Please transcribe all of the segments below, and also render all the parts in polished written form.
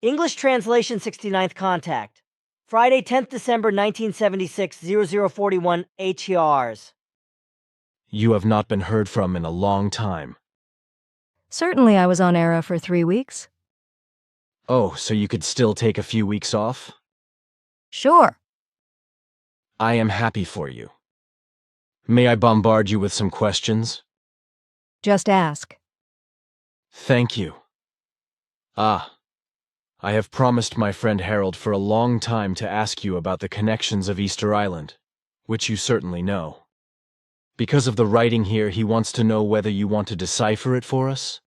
English translation 69th contact. Friday, 10th December 1976, 0041 HERs. You have not been heard from in a long time. Certainly I was on Era for 3 weeks. Oh, so you could still take a few weeks off? Sure. I am happy for you. May I bombard you with some questions? Just ask. Thank you. I have promised my friend Harold for a long time to ask you about the connections of Easter Island, which you certainly know. Because of the writing here, he wants to know whether you want to decipher it for us?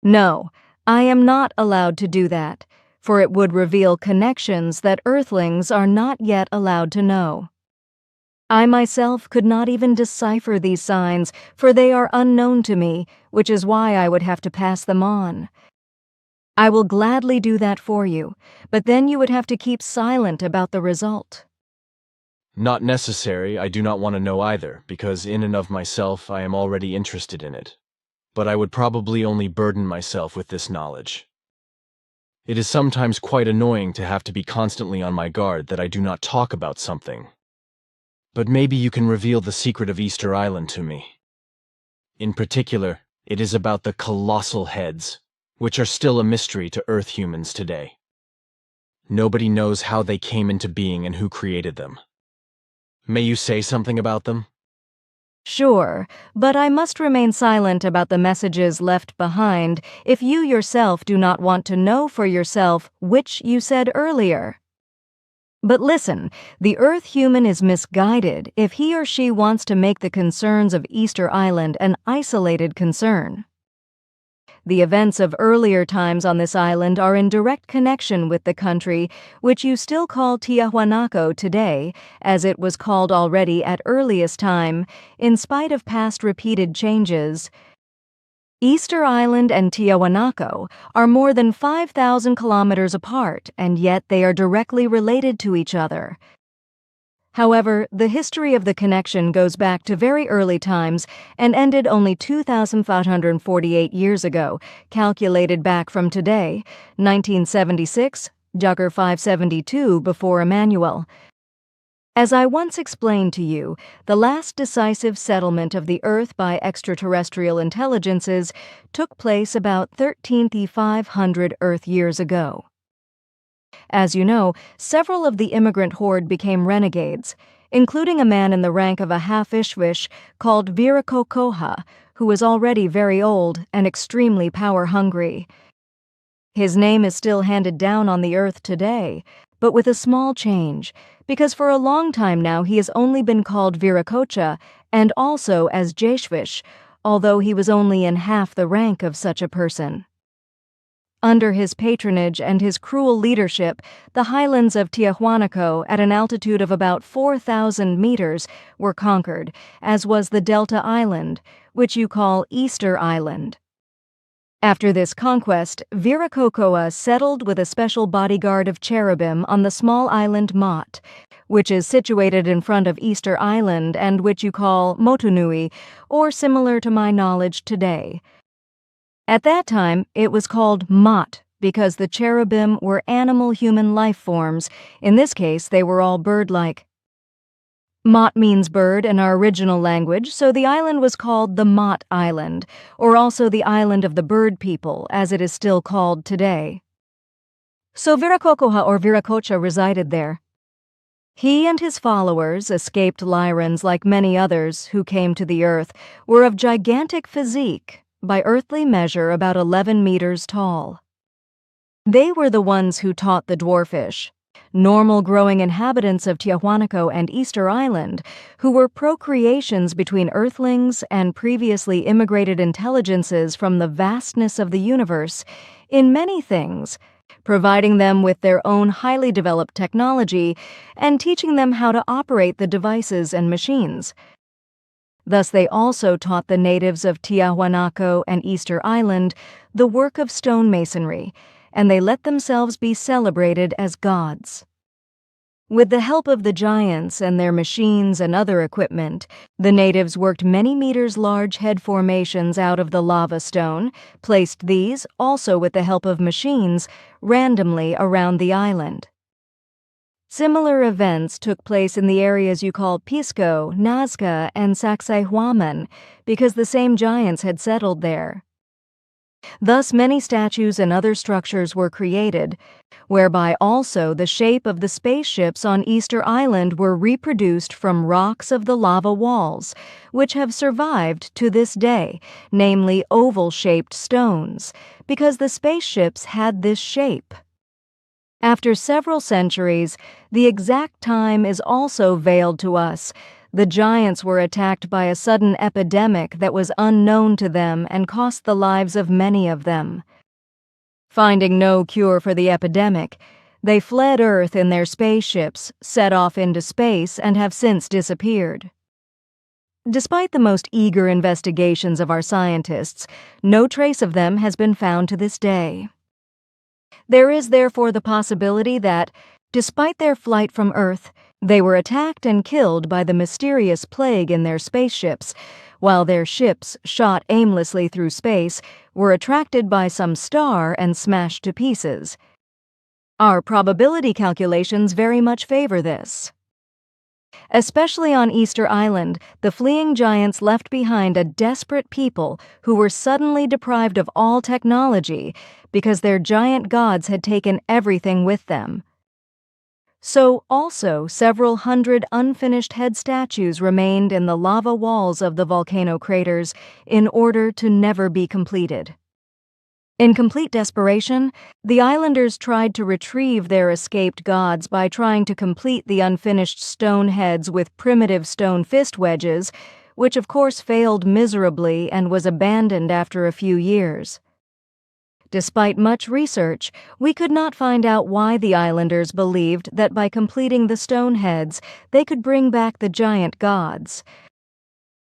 No, I am not allowed to do that, for it would reveal connections that Earthlings are not yet allowed to know. I myself could not even decipher these signs, for they are unknown to me, which is why I would have to pass them on. I will gladly do that for you, but then you would have to keep silent about the result. Not necessary, I do not want to know either, because in and of myself I am already interested in it. But I would probably only burden myself with this knowledge. It is sometimes quite annoying to have to be constantly on my guard that I do not talk about something. But maybe you can reveal the secret of Easter Island to me. In particular, it is about the colossal heads, which are still a mystery to Earth humans today. Nobody knows how they came into being and who created them. May you say something about them? Sure, but I must remain silent about the messages left behind if you yourself do not want to know for yourself which you said earlier. But listen, the Earth human is misguided if he or she wants to make the concerns of Easter Island an isolated concern. The events of earlier times on this island are in direct connection with the country which you still call Tiahuanaco today, as it was called already at earliest time, in spite of past repeated changes. Easter Island and Tiahuanaco are more than 5,000 kilometers apart, and yet they are directly related to each other. However, the history of the connection goes back to very early times and ended only 2,548 years ago, calculated back from today, 1976, Jugger 572 before Emmanuel. As I once explained to you, the last decisive settlement of the Earth by extraterrestrial intelligences took place about 13,500 Earth years ago. As you know, several of the immigrant horde became renegades, including a man in the rank of a half-Ishvish called Viracocha, who was already very old and extremely power-hungry. His name is still handed down on the Earth today, but with a small change, because for a long time now he has only been called Viracocha and also as Jeshvish, although he was only in half the rank of such a person. Under his patronage and his cruel leadership, the highlands of Tiahuanaco at an altitude of about 4,000 meters were conquered, as was the Delta Island, which you call Easter Island. After this conquest, Viracocha settled with a special bodyguard of cherubim on the small island Mott, which is situated in front of Easter Island and which you call Motunui, or similar to my knowledge today. At that time, it was called Mott because the cherubim were animal-human life forms. In this case, they were all bird-like. Mott means bird in our original language, so the island was called the Mott Island, or also the Island of the Bird People, as it is still called today. So Viracocha or Viracocha resided there. He and his followers, escaped Lyrans like many others who came to the Earth, were of gigantic physique, by earthly measure about 11 meters tall. They were the ones who taught the dwarfish, normal-growing inhabitants of Tiahuanaco and Easter Island, who were procreations between Earthlings and previously immigrated intelligences from the vastness of the universe, in many things, providing them with their own highly developed technology and teaching them how to operate the devices and machines. Thus they also taught the natives of Tiahuanaco and Easter Island the work of stonemasonry, and they let themselves be celebrated as gods. With the help of the giants and their machines and other equipment, the natives worked many meters large head formations out of the lava stone, placed these, also with the help of machines, randomly around the island. Similar events took place in the areas you call Pisco, Nazca, and Sacsayhuaman, because the same giants had settled there. Thus many statues and other structures were created, whereby also the shape of the spaceships on Easter Island were reproduced from rocks of the lava walls, which have survived to this day, namely oval-shaped stones, because the spaceships had this shape. After several centuries, the exact time is also veiled to us. The giants were attacked by a sudden epidemic that was unknown to them and cost the lives of many of them. Finding no cure for the epidemic, they fled Earth in their spaceships, set off into space, and have since disappeared. Despite the most eager investigations of our scientists, no trace of them has been found to this day. There is therefore the possibility that, despite their flight from Earth, they were attacked and killed by the mysterious plague in their spaceships, while their ships, shot aimlessly through space, were attracted by some star and smashed to pieces. Our probability calculations very much favor this. Especially on Easter Island, the fleeing giants left behind a desperate people who were suddenly deprived of all technology because their giant gods had taken everything with them. So also several hundred unfinished head statues remained in the lava walls of the volcano craters in order to never be completed. In complete desperation, the islanders tried to retrieve their escaped gods by trying to complete the unfinished stone heads with primitive stone fist wedges, which of course failed miserably and was abandoned after a few years. Despite much research, we could not find out why the islanders believed that by completing the stone heads, they could bring back the giant gods.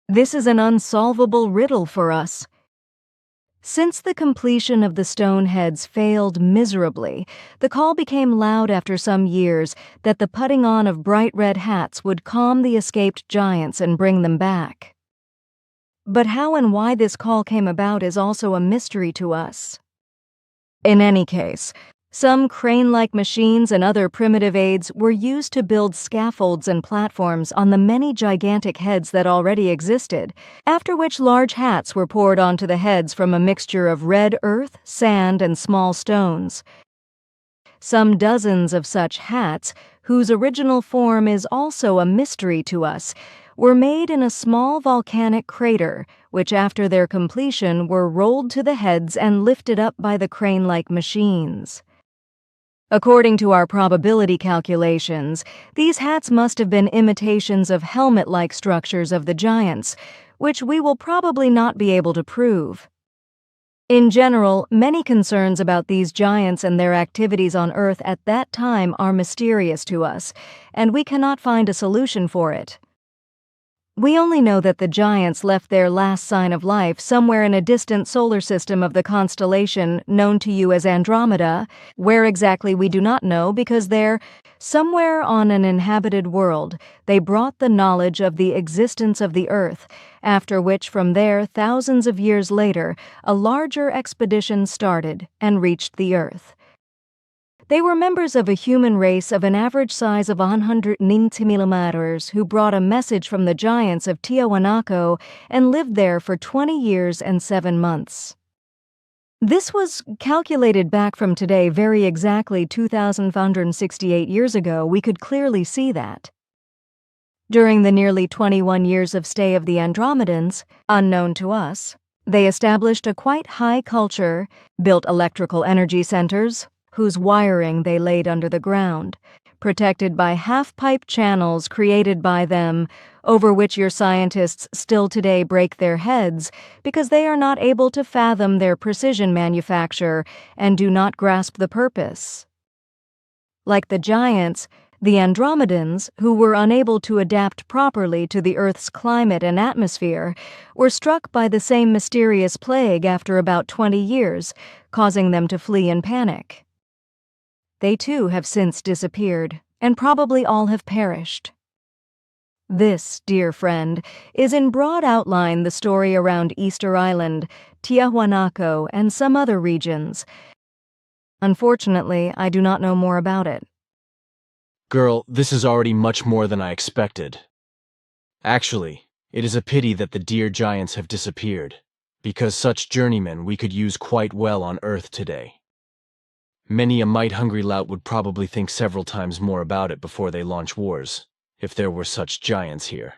This is an unsolvable riddle for us. Since the completion of the stone heads failed miserably, the call became loud after some years that the putting on of bright red hats would calm the escaped giants and bring them back. But how and why this call came about is also a mystery to us. In any case, some crane-like machines and other primitive aids were used to build scaffolds and platforms on the many gigantic heads that already existed, after which large hats were poured onto the heads from a mixture of red earth, sand, and small stones. Some dozens of such hats, whose original form is also a mystery to us, were made in a small volcanic crater, which after their completion were rolled to the heads and lifted up by the crane-like machines. According to our probability calculations, these hats must have been imitations of helmet-like structures of the giants, which we will probably not be able to prove. In general, many concerns about these giants and their activities on Earth at that time are mysterious to us, and we cannot find a solution for it. We only know that the giants left their last sign of life somewhere in a distant solar system of the constellation known to you as Andromeda, where exactly we do not know because there, somewhere on an inhabited world, they brought the knowledge of the existence of the Earth, after which from there, thousands of years later, a larger expedition started and reached the Earth. They were members of a human race of an average size of 190 millimeters who brought a message from the giants of Tiahuanaco and lived there for 20 years and 7 months. This was calculated back from today very exactly 2,568 years ago. We could clearly see that. During the nearly 21 years of stay of the Andromedans, unknown to us, they established a quite high culture, built electrical energy centers, whose wiring they laid under the ground, protected by half-pipe channels created by them, over which your scientists still today break their heads because they are not able to fathom their precision manufacture and do not grasp the purpose. Like the giants, the Andromedans, who were unable to adapt properly to the Earth's climate and atmosphere, were struck by the same mysterious plague after about 20 years, causing them to flee in panic. They too have since disappeared, and probably all have perished. This, dear friend, is in broad outline the story around Easter Island, Tiahuanaco, and some other regions. Unfortunately, I do not know more about it. Girl, this is already much more than I expected. Actually, it is a pity that the dear giants have disappeared, because such journeymen we could use quite well on Earth today. Many a might-hungry lout would probably think several times more about it before they launch wars, if there were such giants here.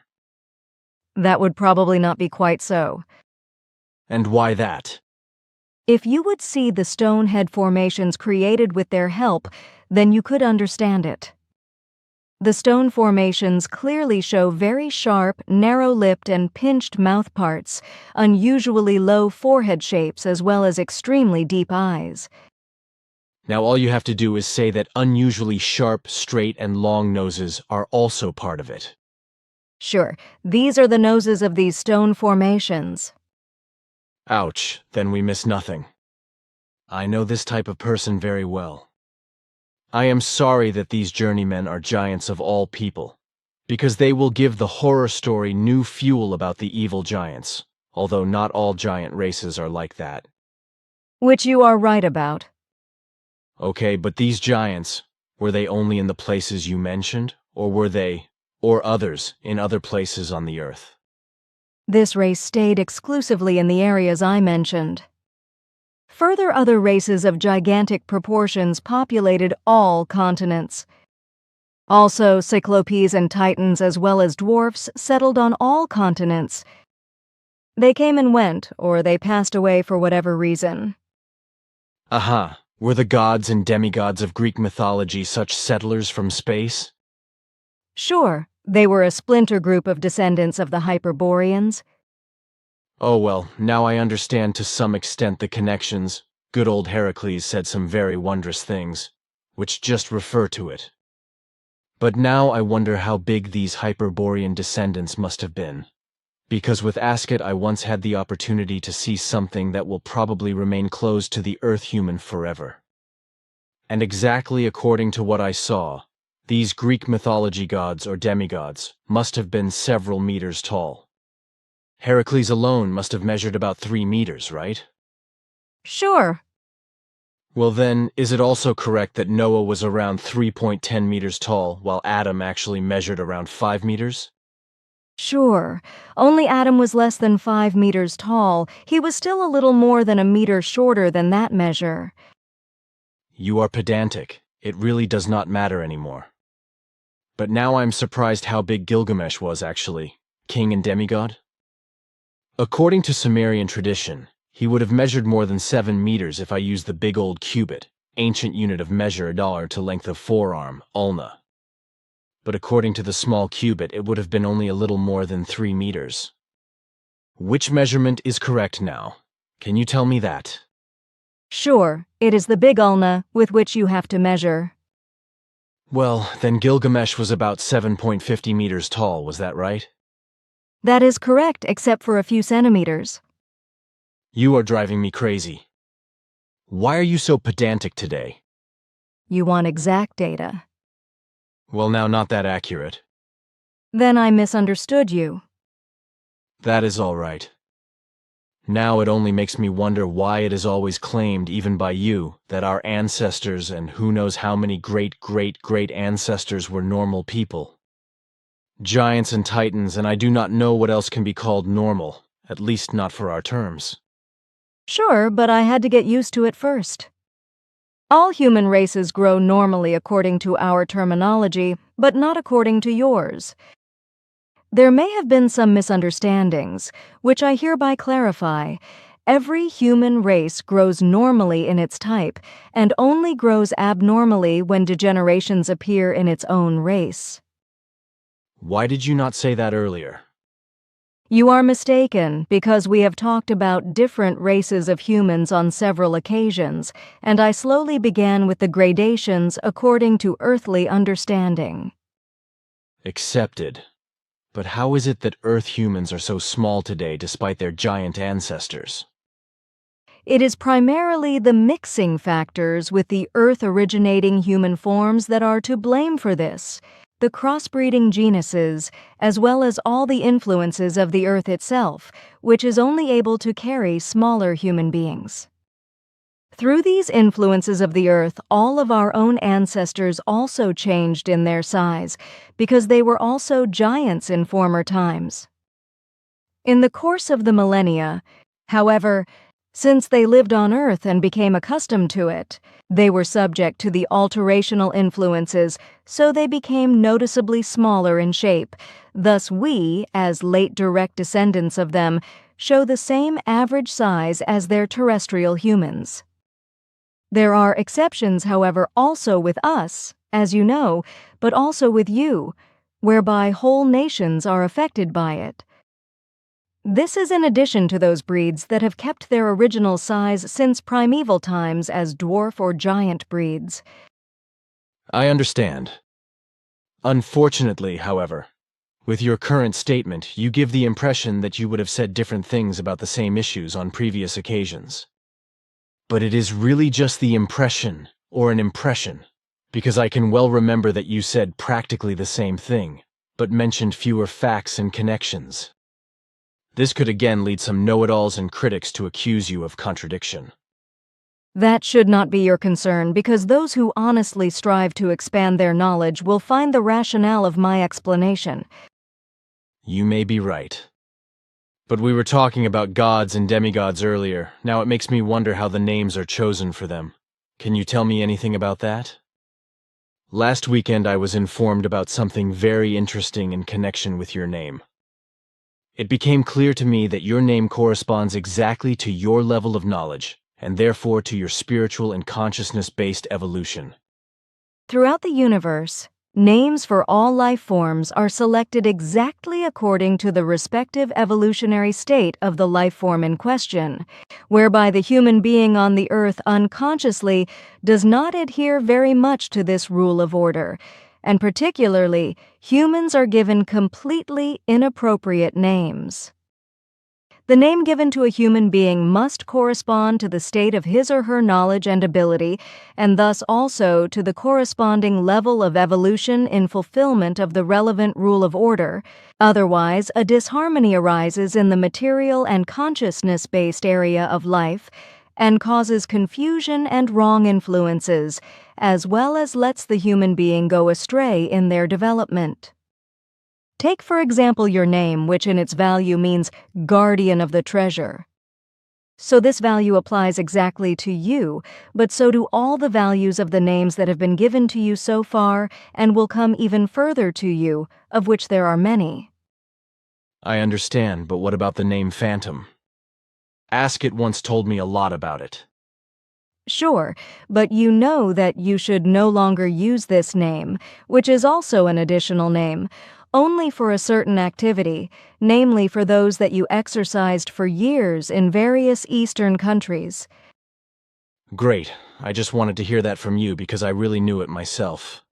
That would probably not be quite so. And why that? If you would see the stonehead formations created with their help, then you could understand it. The stone formations clearly show very sharp, narrow-lipped and pinched mouth parts, unusually low forehead shapes as well as extremely deep eyes. Now all you have to do is say that unusually sharp, straight, and long noses are also part of it. Sure, these are the noses of these stone formations. Ouch, then we miss nothing. I know this type of person very well. I am sorry that these journeymen are giants of all people, because they will give the horror story new fuel about the evil giants, although not all giant races are like that. Which you are right about. Okay, but these giants, were they only in the places you mentioned, or were they, or others, in other places on the Earth? This race stayed exclusively in the areas I mentioned. Further, other races of gigantic proportions populated all continents. Also, cyclopes and titans as well as dwarfs settled on all continents. They came and went, or they passed away for whatever reason. Aha, were the gods and demigods of Greek mythology such settlers from space? Sure, they were a splinter group of descendants of the Hyperboreans. Oh well, now I understand to some extent the connections. Good old Heracles said some very wondrous things, which just refer to it. But now I wonder how big these Hyperborean descendants must have been. Because with Ascot I once had the opportunity to see something that will probably remain closed to the Earth human forever. And exactly according to what I saw, these Greek mythology gods or demigods must have been several meters tall. Heracles alone must have measured about 3 meters, right? Sure. Well then, is it also correct that Noah was around 3.10 meters tall, while Adam actually measured around 5 meters? Sure. Only Adam was less than 5 meters tall. He was still a little more than a meter shorter than that measure. You are pedantic. It really does not matter anymore. But now I'm surprised how big Gilgamesh was actually, king and demigod. According to Sumerian tradition, he would have measured more than 7 meters if I used the big old cubit, ancient unit of measure $1 to length of forearm, ulna. But according to the small cubit, it would have been only a little more than 3 meters. Which measurement is correct now? Can you tell me that? Sure, it is the big ulna with which you have to measure. Well, then Gilgamesh was about 7.50 meters tall, was that right? That is correct, except for a few centimeters. You are driving me crazy. Why are you so pedantic today? You want exact data. Well, now not that accurate. Then I misunderstood you. That is all right. Now it only makes me wonder why it is always claimed, even by you, that our ancestors and who knows how many great ancestors were normal people. Giants and titans, and I do not know what else can be called normal, at least not for our terms. Sure, but I had to get used to it first. All human races grow normally according to our terminology, but not according to yours. There may have been some misunderstandings, which I hereby clarify. Every human race grows normally in its type, and only grows abnormally when degenerations appear in its own race. Why did you not say that earlier? You are mistaken, because we have talked about different races of humans on several occasions, and I slowly began with the gradations according to earthly understanding. Accepted. But how is it that Earth humans are so small today despite their giant ancestors? It is primarily the mixing factors with the Earth-originating human forms that are to blame for this. The crossbreeding genuses, as well as all the influences of the Earth itself, which is only able to carry smaller human beings. Through these influences of the Earth, all of our own ancestors also changed in their size, because they were also giants in former times. In the course of the millennia, however, since they lived on Earth and became accustomed to it, they were subject to the alterational influences, so they became noticeably smaller in shape. Thus we, as late direct descendants of them, show the same average size as their terrestrial humans. There are exceptions, however, also with us, as you know, but also with you, whereby whole nations are affected by it. This is in addition to those breeds that have kept their original size since primeval times as dwarf or giant breeds. I understand. Unfortunately, however, with your current statement, you give the impression that you would have said different things about the same issues on previous occasions. But it is really just the impression, or an impression, because I can well remember that you said practically the same thing, but mentioned fewer facts and connections. This could again lead some know-it-alls and critics to accuse you of contradiction. That should not be your concern, because those who honestly strive to expand their knowledge will find the rationale of my explanation. You may be right. But we were talking about gods and demigods earlier. Now it makes me wonder how the names are chosen for them. Can you tell me anything about that? Last weekend I was informed about something very interesting in connection with your name. It became clear to me that your name corresponds exactly to your level of knowledge, and therefore to your spiritual and consciousness-based evolution. Throughout the universe, names for all life forms are selected exactly according to the respective evolutionary state of the life form in question, whereby the human being on the Earth unconsciously does not adhere very much to this rule of order, and particularly, humans are given completely inappropriate names. The name given to a human being must correspond to the state of his or her knowledge and ability, and thus also to the corresponding level of evolution in fulfillment of the relevant rule of order. Otherwise, a disharmony arises in the material and consciousness-based area of life, and causes confusion and wrong influences, as well as lets the human being go astray in their development. Take, for example, your name, which in its value means guardian of the treasure. So this value applies exactly to you, but so do all the values of the names that have been given to you so far and will come even further to you, of which there are many. I understand, but what about the name Phantom? Ask It once told me a lot about it. Sure, but you know that you should no longer use this name, which is also an additional name, only for a certain activity, namely for those that you exercised for years in various Eastern countries. Great. I just wanted to hear that from you because I really knew it myself.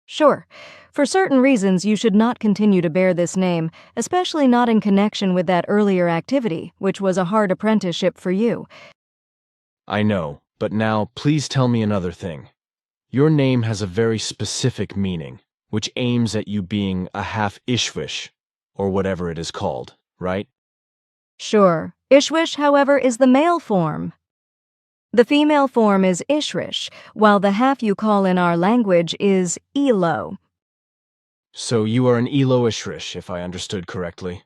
Sure. For certain reasons, you should not continue to bear this name, especially not in connection with that earlier activity, which was a hard apprenticeship for you. I know, but now please tell me another thing. Your name has a very specific meaning, which aims at you being a half-Ishwish, or whatever it is called, right? Sure. Ishwish, however, is the male form. The female form is Ishrish, while the half you call in our language is Elo. So you are an Elo-Ishrish, if I understood correctly.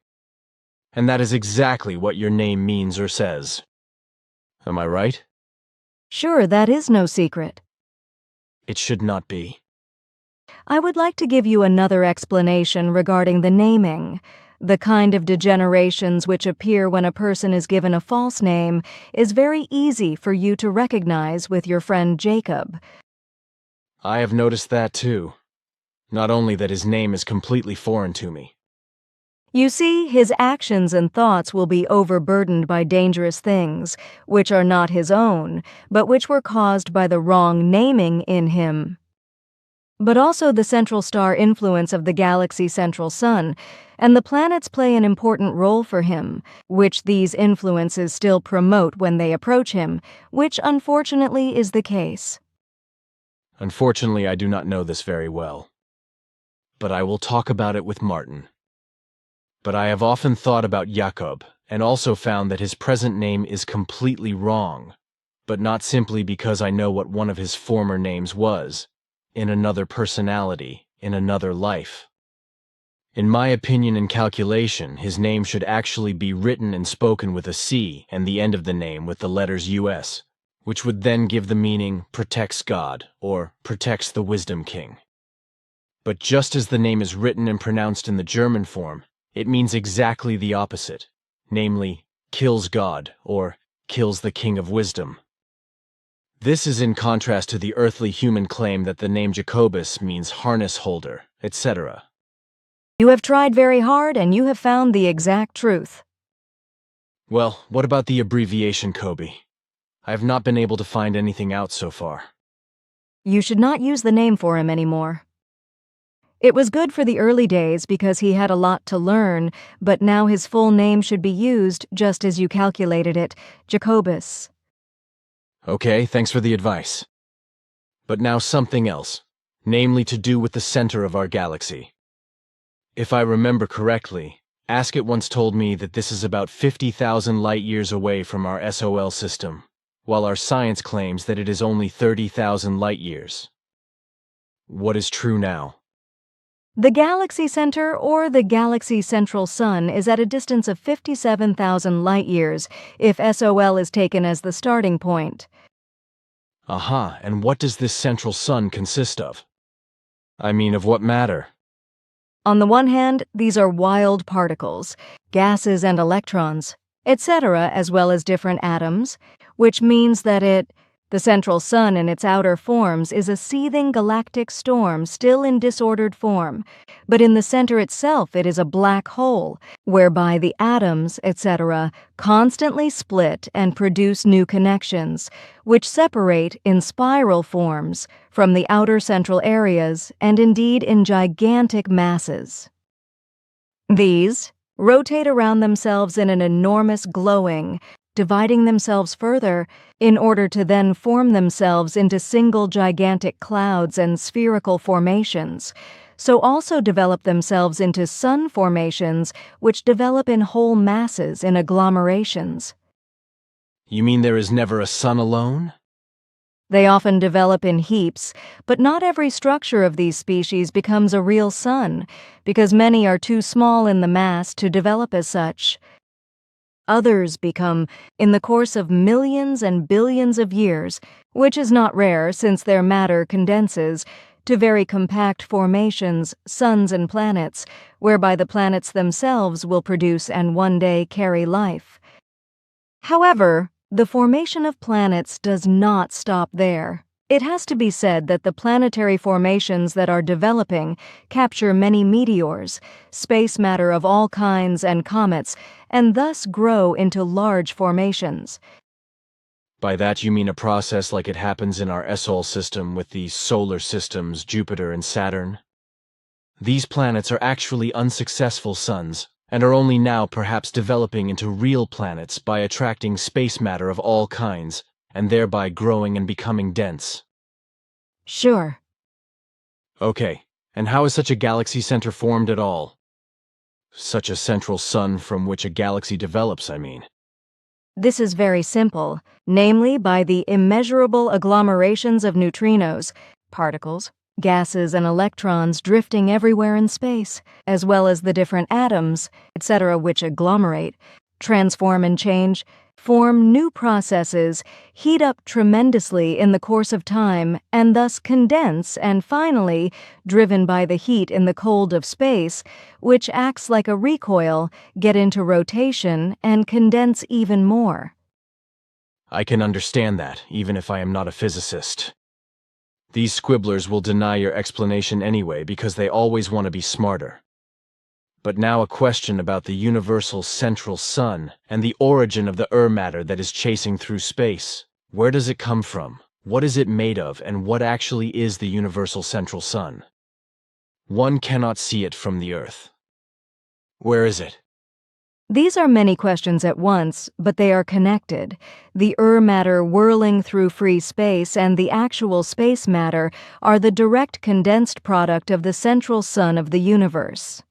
And that is exactly what your name means or says. Am I right? Sure, that is no secret. It should not be. I would like to give you another explanation regarding the naming. The kind of degenerations which appear when a person is given a false name is very easy for you to recognize with your friend Jacob. I have noticed that too. Not only that his name is completely foreign to me. You see, his actions and thoughts will be overburdened by dangerous things, which are not his own, but which were caused by the wrong naming in him. but also the central star influence of the galaxy's central sun, and the planets play an important role for him, which these influences still promote when they approach him, which unfortunately is the case. Unfortunately, I do not know this very well. But I will talk about it with Martin. But I have often thought about Jakob, and also found that his present name is completely wrong, but not simply because I know what one of his former names was, in another personality, in another life. In my opinion and calculation, his name should actually be written and spoken with a C and the end of the name with the letters US, which would then give the meaning protects God or protects the Wisdom King. But just as the name is written and pronounced in the German form, it means exactly the opposite, namely, kills God or kills the King of Wisdom. This is in contrast to the earthly human claim that the name Jacobus means harness holder, etc. You have tried very hard and you have found the exact truth. Well, what about the abbreviation Kobe? I have not been able to find anything out so far. You should not use the name for him anymore. It was good for the early days because he had a lot to learn, but now his full name should be used just as you calculated it, Jacobus. Okay, thanks for the advice. But now something else, namely to do with the center of our galaxy. If I remember correctly, Ascot once told me that this is about 50,000 light-years away from our SOL system, while our science claims that it is only 30,000 light-years. What is true now? The galaxy center, or the galaxy's central sun, is at a distance of 57,000 light-years if SOL is taken as the starting point. Aha, and what does this central sun consist of? I mean, of what matter? On the one hand, these are wild particles, gases and electrons, etc., as well as different atoms, which means that the central sun in its outer forms, is a seething galactic storm still in disordered form, but in the center itself it is a black hole, whereby the atoms, etc., constantly split and produce new connections, which separate in spiral forms from the outer central areas and indeed in gigantic masses. These rotate around themselves in an enormous glowing, dividing themselves further in order to then form themselves into single gigantic clouds and spherical formations, so also develop themselves into sun formations which develop in whole masses in agglomerations. You mean there is never a sun alone? They often develop in heaps, but not every structure of these species becomes a real sun, because many are too small in the mass to develop as such. Others become, in the course of millions and billions of years, which is not rare since their matter condenses, to very compact formations, suns and planets, whereby the planets themselves will produce and one day carry life. However, the formation of planets does not stop there. It has to be said that the planetary formations that are developing capture many meteors, space matter of all kinds and comets, and thus grow into large formations. By that you mean a process like it happens in our SOL system with the solar systems Jupiter and Saturn? These planets are actually unsuccessful suns, and are only now perhaps developing into real planets by attracting space matter of all kinds, and thereby growing and becoming dense. Sure. Okay, and how is such a galaxy center formed at all? Such a central sun from which a galaxy develops, I mean. This is very simple, namely by the immeasurable agglomerations of neutrinos, particles, gases and electrons drifting everywhere in space, as well as the different atoms, etc., which agglomerate, transform and change, form new processes, heat up tremendously in the course of time, and thus condense and finally, driven by the heat in the cold of space, which acts like a recoil, get into rotation and condense even more. I can understand that, even if I am not a physicist. These squibblers will deny your explanation anyway because they always want to be smarter. But now a question about the universal central sun and the origin of the matter that is chasing through space. Where does it come from? What is it made of, and what actually is the universal central sun? One cannot see it from the Earth. Where is it? These are many questions at once, but they are connected. The matter whirling through free space and the actual space matter are the direct condensed product of the central sun of the universe.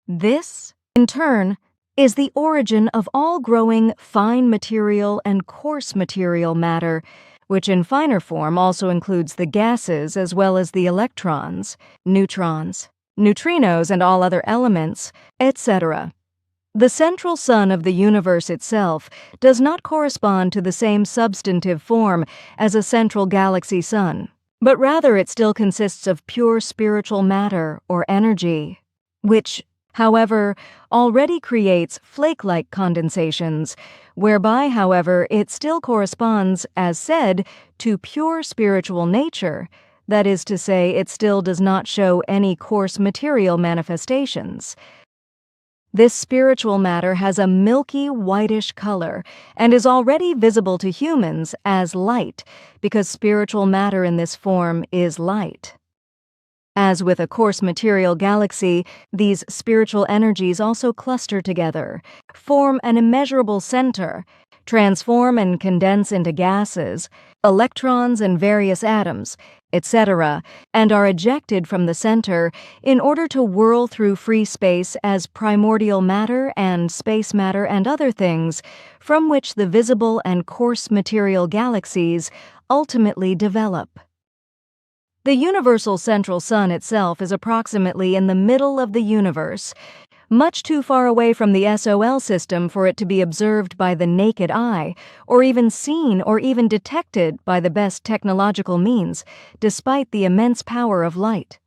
This, in turn, is the origin of all growing fine material and coarse material matter, which in finer form also includes the gases as well as the electrons, neutrons, neutrinos, and all other elements, etc. The central sun of the universe itself does not correspond to the same substantive form as a central galaxy sun, but rather it still consists of pure spiritual matter or energy, which, however, already creates flake-like condensations, whereby, however, it still corresponds, as said, to pure spiritual nature. That is to say, it still does not show any coarse material manifestations. This spiritual matter has a milky whitish color and is already visible to humans as light, because spiritual matter in this form is light. As with a coarse material galaxy, these spiritual energies also cluster together, form an immeasurable center, transform and condense into gases, electrons and various atoms, etc., and are ejected from the center in order to whirl through free space as primordial matter and space matter and other things, from which the visible and coarse material galaxies ultimately develop. The universal central sun itself is approximately in the middle of the universe, much too far away from the SOL system for it to be observed by the naked eye, or even seen or even detected by the best technological means, despite the immense power of light.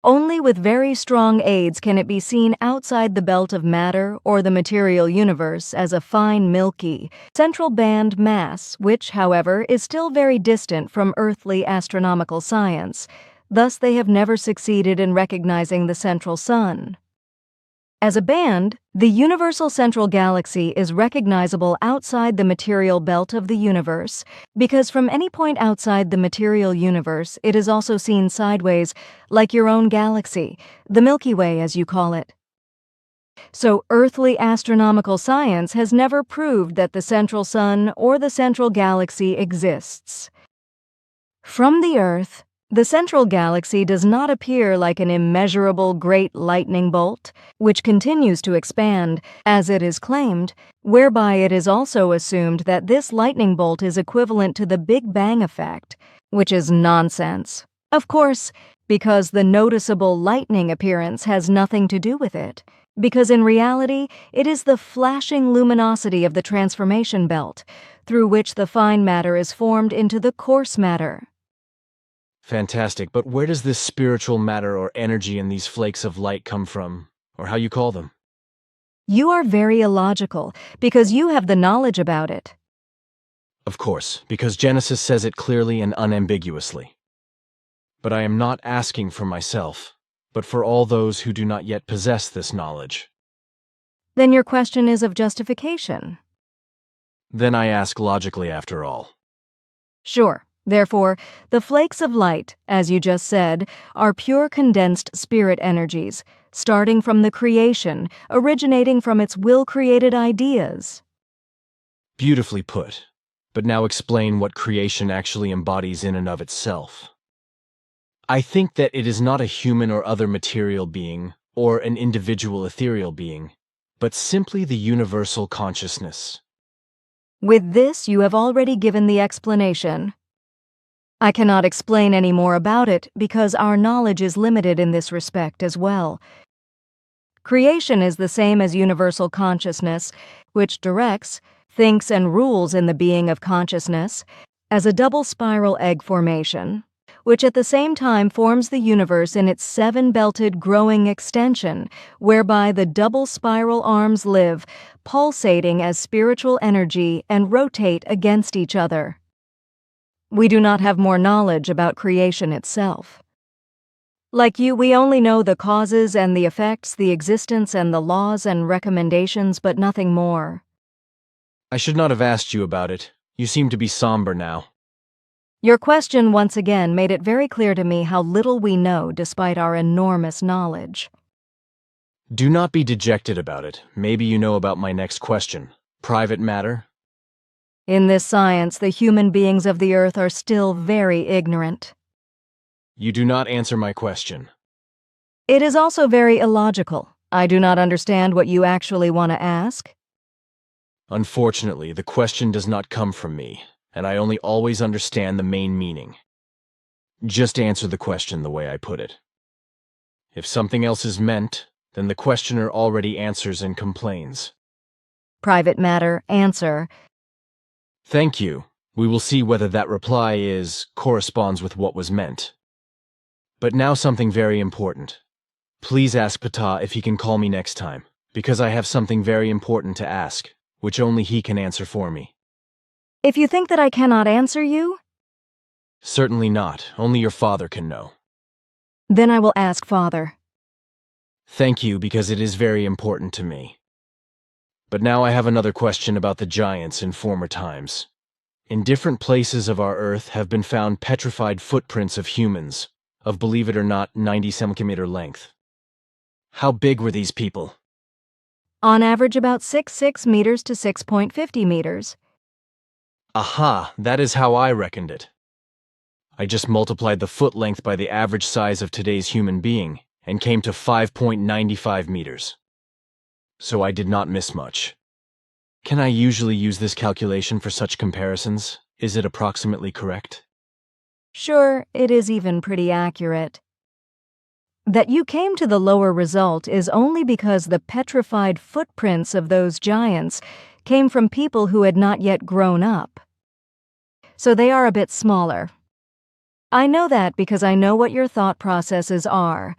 Only with very strong aids can it be seen outside the belt of matter or the material universe as a fine milky, central band mass, which, however, is still very distant from earthly astronomical science. Thus they have never succeeded in recognizing the central sun. As a band, the universal central galaxy is recognizable outside the material belt of the universe, because from any point outside the material universe it is also seen sideways, like your own galaxy, the Milky Way as you call it. So earthly astronomical science has never proved that the central sun or the central galaxy exists. From the Earth, the central galaxy does not appear like an immeasurable great lightning bolt, which continues to expand, as it is claimed, whereby it is also assumed that this lightning bolt is equivalent to the Big Bang effect, which is nonsense. Of course, because the noticeable lightning appearance has nothing to do with it, because in reality it is the flashing luminosity of the transformation belt, through which the fine matter is formed into the coarse matter. Fantastic, but where does this spiritual matter or energy in these flakes of light come from, or how you call them? You are very illogical, because you have the knowledge about it. Of course, because Genesis says it clearly and unambiguously. But I am not asking for myself, but for all those who do not yet possess this knowledge. Then your question is of justification. Then I ask logically after all. Sure. Therefore, the flakes of light, as you just said, are pure condensed spirit energies, starting from the creation, originating from its will-created ideas. Beautifully put. But now explain what creation actually embodies in and of itself. I think that it is not a human or other material being, or an individual ethereal being, but simply the universal consciousness. With this, you have already given the explanation. I cannot explain any more about it because our knowledge is limited in this respect as well. Creation is the same as universal consciousness, which directs, thinks, and rules in the being of consciousness, as a double spiral egg formation, which at the same time forms the universe in its seven-belted growing extension, whereby the double spiral arms live, pulsating as spiritual energy and rotate against each other. We do not have more knowledge about creation itself. Like you, we only know the causes and the effects, the existence and the laws and recommendations, but nothing more. I should not have asked you about it. You seem to be somber now. Your question once again made it very clear to me how little we know despite our enormous knowledge. Do not be dejected about it. Maybe you know about my next question. Private matter? In this science, the human beings of the Earth are still very ignorant. You do not answer my question. It is also very illogical. I do not understand what you actually want to ask. Unfortunately, the question does not come from me, and I only always understand the main meaning. Just answer the question the way I put it. If something else is meant, then the questioner already answers and complains. Private matter, answer. Thank you. We will see whether that reply corresponds with what was meant. But now something very important. Please ask Ptah if he can call me next time, because I have something very important to ask, which only he can answer for me. If you think that I cannot answer you, Certainly not. Only your father can know. then I will ask Father. Thank you, because it is very important to me. But now I have another question about the giants in former times. In different places of our Earth have been found petrified footprints of humans, of, believe it or not, 90 centimeter length. How big were these people? On average about 6.6 meters to 6.50 meters. Aha, that is how I reckoned it. I just multiplied the foot length by the average size of today's human being and came to 5.95 meters. So I did not miss much. Can I usually use this calculation for such comparisons? Is it approximately correct? Sure, it is even pretty accurate. That you came to the lower result is only because the petrified footprints of those giants came from people who had not yet grown up. So they are a bit smaller. I know that because I know what your thought processes are.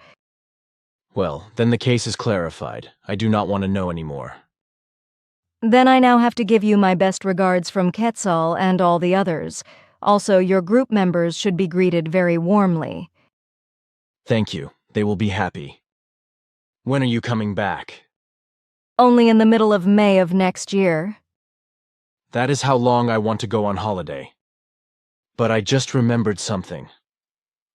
Well, then the case is clarified. I do not want to know anymore. Then I now have to give you my best regards from Quetzal and all the others. Also, your group members should be greeted very warmly. Thank you. They will be happy. When are you coming back? Only in the middle of May of next year. That is how long I want to go on holiday. But I just remembered something.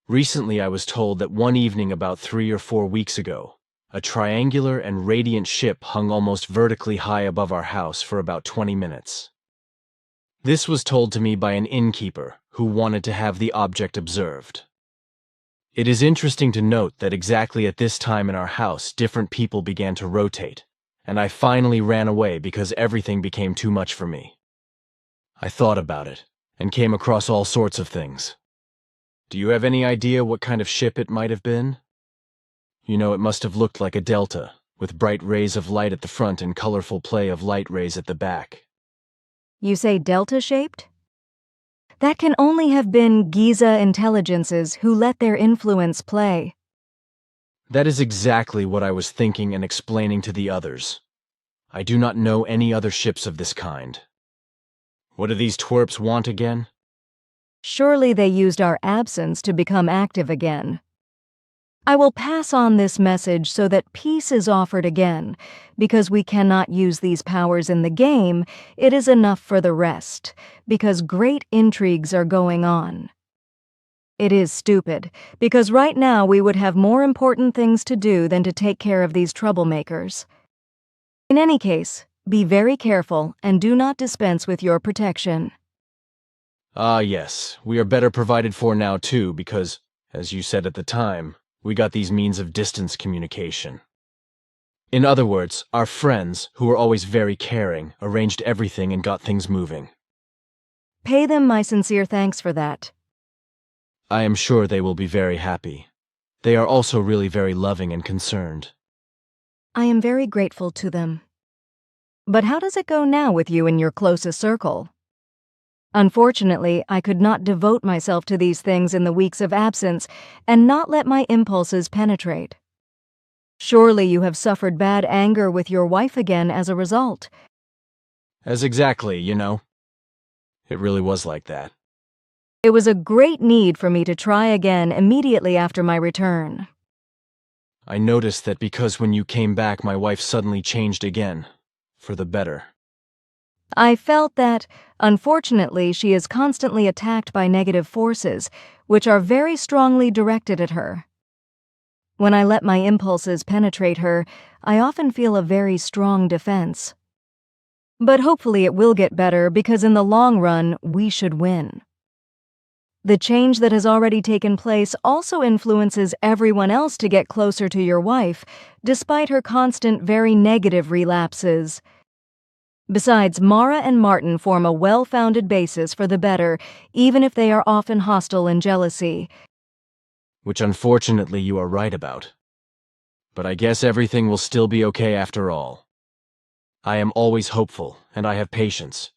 Recently I was told that one evening about 3 or 4 weeks ago, a triangular and radiant ship hung almost vertically high above our house for about 20 minutes. This was told to me by an innkeeper who wanted to have the object observed. It is interesting to note that exactly at this time in our house different people began to rotate, and I finally ran away because everything became too much for me. I thought about it, and came across all sorts of things. Do you have any idea what kind of ship it might have been? You know, it must have looked like a delta, with bright rays of light at the front and colorful play of light rays at the back. You say delta-shaped? That can only have been Giza intelligences who let their influence play. That is exactly what I was thinking and explaining to the others. I do not know any other ships of this kind. What do these twerps want again? Surely they used our absence to become active again. I will pass on this message so that peace is offered again. Because we cannot use these powers in the game, it is enough for the rest, because great intrigues are going on. It is stupid, because right now we would have more important things to do than to take care of these troublemakers. In any case, be very careful and do not dispense with your protection. Ah, yes, we are better provided for now too because, as you said at the time, we got these means of distance communication. In other words, our friends, who were always very caring, arranged everything and got things moving. Pay them my sincere thanks for that. I am sure they will be very happy. They are also really very loving and concerned. I am very grateful to them. But how does it go now with you in your closest circle? Unfortunately, I could not devote myself to these things in the weeks of absence and not let my impulses penetrate. Surely you have suffered bad anger with your wife again as a result. As exactly, you know. It really was like that. It was a great need for me to try again immediately after my return. I noticed that because when you came back my wife suddenly changed again, for the better. I felt that, unfortunately, she is constantly attacked by negative forces, which are very strongly directed at her. When I let my impulses penetrate her, I often feel a very strong defense. But hopefully it will get better because in the long run, we should win. The change that has already taken place also influences everyone else to get closer to your wife, despite her constant, very negative relapses. Besides, Mara and Martin form a well-founded basis for the better, even if they are often hostile and jealousy. Which unfortunately you are right about. But I guess everything will still be okay after all. I am always hopeful, and I have patience.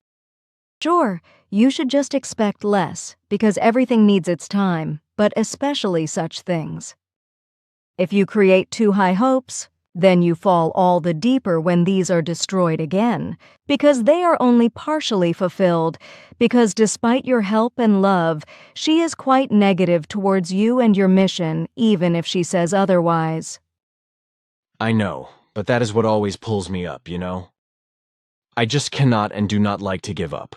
Sure, you should just expect less, because everything needs its time, but especially such things. If you create too high hopes, then you fall all the deeper when these are destroyed again, because they are only partially fulfilled, because despite your help and love, she is quite negative towards you and your mission, even if she says otherwise. I know, but that is what always pulls me up, you know? I just cannot and do not like to give up.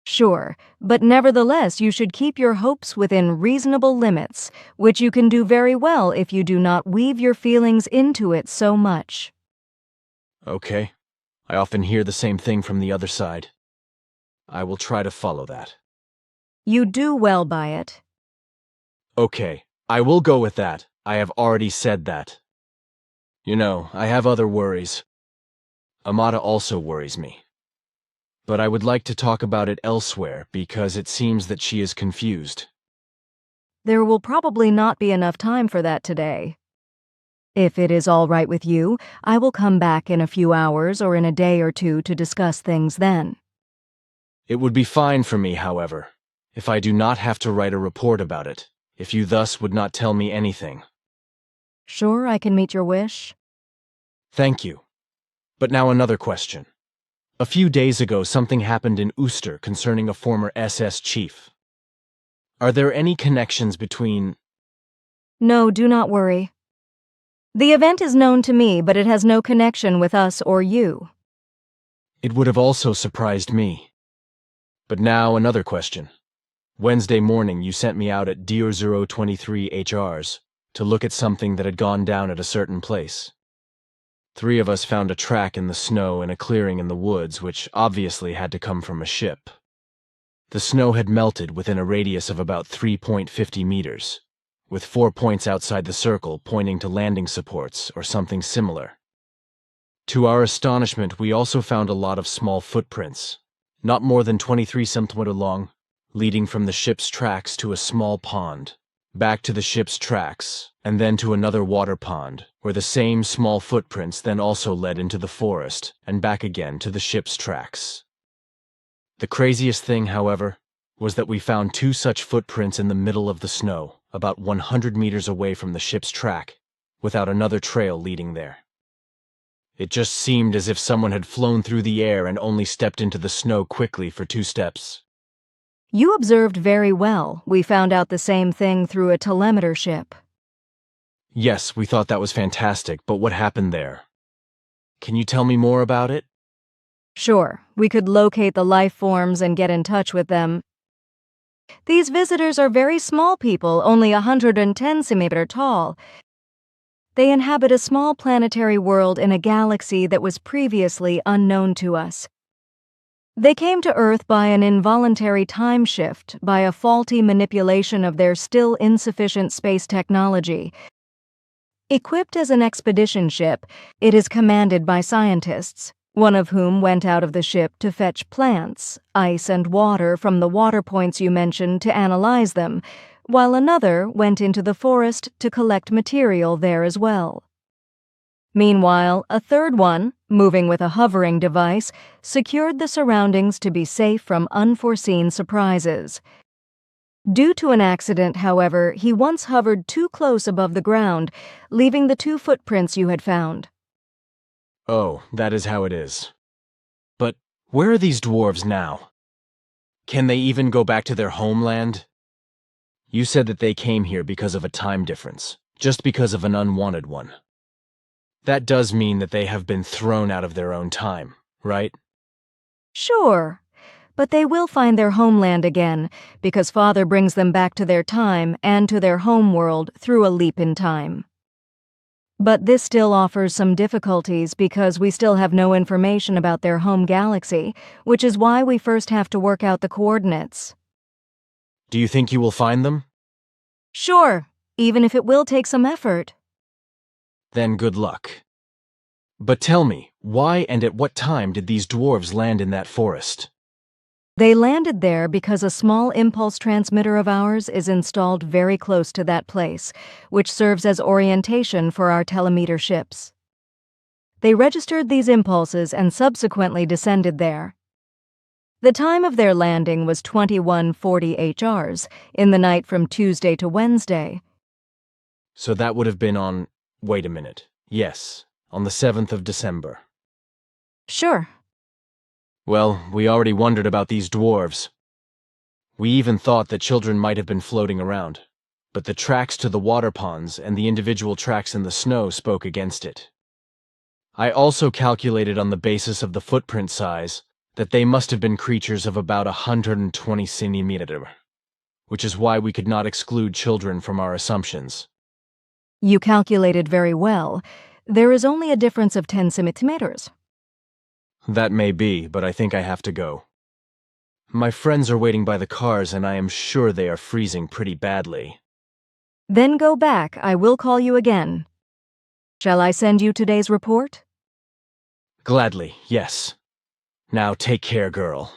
Sure, but nevertheless you should keep your hopes within reasonable limits, which you can do very well if you do not weave your feelings into it so much. Okay. I often hear the same thing from the other side. I will try to follow that. You do well by it. Okay, I will go with that. I have already said that. You know, I have other worries. Amada also worries me. But I would like to talk about it elsewhere because it seems that she is confused. There will probably not be enough time for that today. If it is all right with you, I will come back in a few hours or in a day or two to discuss things then. It would be fine for me, however, if I do not have to write a report about it, if you thus would not tell me anything. Sure, I can meet your wish. Thank you. But now another question. A few days ago, something happened in Ooster concerning a former SS chief. Are there any connections between... No, do not worry. The event is known to me, but it has no connection with us or you. It would have also surprised me. But now another question. Wednesday morning, you sent me out at Deer 023 HRs to look at something that had gone down at a certain place. 3 of us found a track in the snow in a clearing in the woods, which obviously had to come from a ship. The snow had melted within a radius of about 3.50 meters, with 4 points outside the circle pointing to landing supports or something similar. To our astonishment, we also found a lot of small footprints, not more than 23 centimeters long, leading from the ship's tracks to a small pond, back to the ship's tracks, and then to another water pond, where the same small footprints then also led into the forest and back again to the ship's tracks. The craziest thing, however, was that we found 2 such footprints in the middle of the snow, about 100 meters away from the ship's track, without another trail leading there. It just seemed as if someone had flown through the air and only stepped into the snow quickly for 2 steps. You observed very well. We found out the same thing through a telemeter ship. Yes, we thought that was fantastic, but what happened there? Can you tell me more about it? Sure, we could locate the life forms and get in touch with them. These visitors are very small people, only 110 centimeters tall. They inhabit a small planetary world in a galaxy that was previously unknown to us. They came to Earth by an involuntary time shift, by a faulty manipulation of their still insufficient space technology. Equipped as an expedition ship, it is commanded by scientists, one of whom went out of the ship to fetch plants, ice and water from the water points you mentioned to analyze them, while another went into the forest to collect material there as well. Meanwhile, a third one, moving with a hovering device, secured the surroundings to be safe from unforeseen surprises. Due to an accident, however, he once hovered too close above the ground, leaving the 2 footprints you had found. Oh, that is how it is. But where are these dwarves now? Can they even go back to their homeland? You said that they came here because of a time difference, just because of an unwanted one. That does mean that they have been thrown out of their own time, right? Sure, but they will find their homeland again because Father brings them back to their time and to their home world through a leap in time. But this still offers some difficulties because we still have no information about their home galaxy, which is why we first have to work out the coordinates. Do you think you will find them? Sure, even if it will take some effort. Then good luck. But tell me, why and at what time did these dwarves land in that forest? They landed there because a small impulse transmitter of ours is installed very close to that place, which serves as orientation for our telemeter ships. They registered these impulses and subsequently descended there. The time of their landing was 2140 HRs, in the night from Tuesday to Wednesday. So that would have been on... Wait a minute. Yes, on the 7th of December. Sure. Well, we already wondered about these dwarves. We even thought that children might have been floating around, but the tracks to the water ponds and the individual tracks in the snow spoke against it. I also calculated on the basis of the footprint size that they must have been creatures of about 120 centimeter, which is why we could not exclude children from our assumptions. You calculated very well. There is only a difference of 10 centimeters. That may be, but I think I have to go. My friends are waiting by the cars and I am sure they are freezing pretty badly. Then go back. I will call you again. Shall I send you today's report? Gladly, yes. Now take care, girl.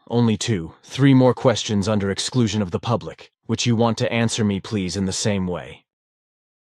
Only 3 more questions under exclusion of the public, which you want to answer me please in the same way.